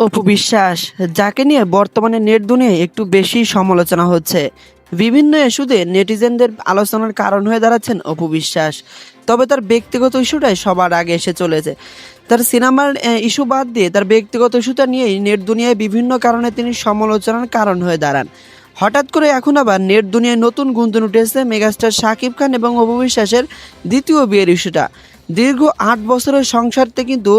অপু বিশ্বাস, যাকে নিয়ে বর্তমানে নেট দুনিয়ায় একটু বেশি সমালোচনা হচ্ছে। বিভিন্ন ইস্যুতে নেটিজেনদের আলোচনার কারণ হয়ে দাঁড়াচ্ছেন অপু বিশ্বাস। তবে তার ব্যক্তিগত ইস্যুটাই সবার আগে এসে চলেছে। তার সিনেমার ইস্যু বাদ দিয়ে তার ব্যক্তিগত ইস্যুটা নিয়েই নেট দুনিয়ায় বিভিন্ন কারণে তিনি সমালোচনার কারণ হয়ে দাঁড়ান। হঠাৎ করে এখন আবার নেট দুনিয়ায় নতুন গুঞ্জন উঠেছে মেগাস্টার শাকিব খান এবং অপু বিশ্বাসের দ্বিতীয় বিয়ের ইস্যুটা। দীর্ঘ ৮ বছরের সংসারতে কিন্তু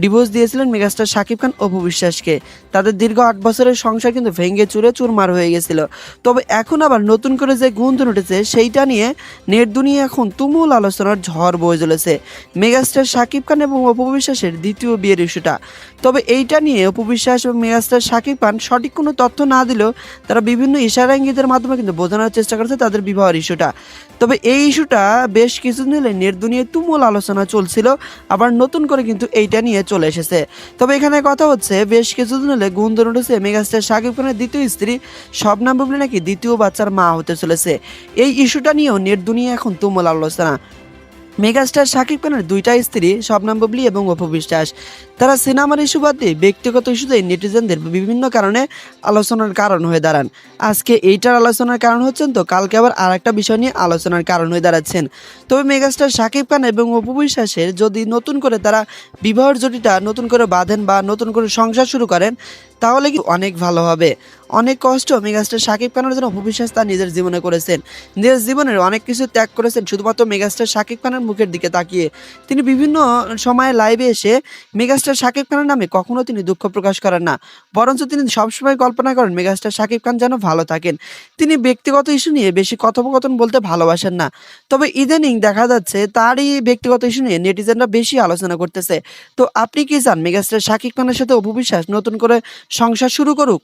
ডিভোর্স দিয়েছিলেন মেগাস্টার শাকিব খান অপু বিশ্বাসকে। তাদের দীর্ঘ ৮ বছরের সংসার কিন্তু ভেঙে চুরে চুরমার হয়ে গেছিল। তবে এখন আবার নতুন করে যে গুঞ্জন উঠেছে সেইটা নিয়ে নেট দুনিয়া এখন তুমুল আলোচনার ঝড় বয়ে চলেছে মেগাস্টার শাকিব খান এবং অপু বিশ্বাসের দ্বিতীয় বিয়ের ইস্যুটা। তবে এইটা নিয়ে অপু বিশ্বাস এবং মেগাস্টার শাকিব খান সঠিক কোনো তথ্য না দিলেও তারা বিভিন্ন ইশারা ইঙ্গিতের মাধ্যমে কিন্তু বোঝানোর চেষ্টা করছে তাদের বিবাহের ইস্যুটা। তবে এই ইস্যুটা বেশ কিছুদিন হলে নেট দুনিয়ায় তুমুল আলোচনা চলছিল, আবার নতুন করে কিন্তু এইটা নিয়ে চলে এসেছে। তবে এখানে কথা হচ্ছে বেশ কিছুদিন হলে গুঞ্জন উঠেছে মেগাস্টার শাকিব খানের দ্বিতীয় স্ত্রী শবনম বুবলী নাকি দ্বিতীয় বাচ্চার মা হতে চলেছে। এই ইস্যুটা নিয়েও নেট দুনিয়া এখন তুমুল আলোচনা। মেগাস্টার শাকিব খানের দুইটা স্ত্রী শবনম বুবলী এবং অপু বিশ্বাস, তারা সিনেমার ইস্যু বাদ দিয়ে ব্যক্তিগত ইস্যুতে নেটিজেনদের বিভিন্ন কারণে আলোচনার কারণ হয়ে দাঁড়ান। আজকে এইটার আলোচনার কারণ হচ্ছেন, তো কালকে আবার আর একটা বিষয় নিয়ে আলোচনার কারণ হয়ে দাঁড়াচ্ছেন। তবে মেগাস্টার শাকিব খান এবং অপু বিশ্বাসের যদি নতুন করে তারা বিবাহের জুটিটা নতুন করে বাঁধেন বা নতুন করে সংসার শুরু করেন, তাহলে কি অনেক ভালো হবে। অনেক কষ্ট মেগাস্টার শাকিব খানের জন্য অপু বিশ্বাস তার নিজের জীবনে করেছেন। নিজের জীবনের অনেক কিছু ত্যাগ করেছেন শুধুমাত্র মেগাস্টার শাকিব খানের মুখের দিকে তাকিয়ে। তিনি বিভিন্ন সময়ে লাইভে এসে মেগাস্টার শাকিব খানের নামে কখনো তিনি দুঃখ প্রকাশ করেন না, বরঞ্চ তিনি সবসময় কল্পনা করেন মেগাস্টার শাকিব খান যেন ভালো থাকেন। তিনি ব্যক্তিগত ইস্যু নিয়ে বেশি কথোপকথন বলতে ভালোবাসেন না। তবে ইদানিং দেখা যাচ্ছে তারই ব্যক্তিগত ইস্যু নিয়ে নেটিজেনরা বেশি আলোচনা করতেছে। তো আপনি কি চান মেগাস্টার শাকিব খানের সাথে অপু বিশ্বাস নতুন করে সংসার শুরু করুক?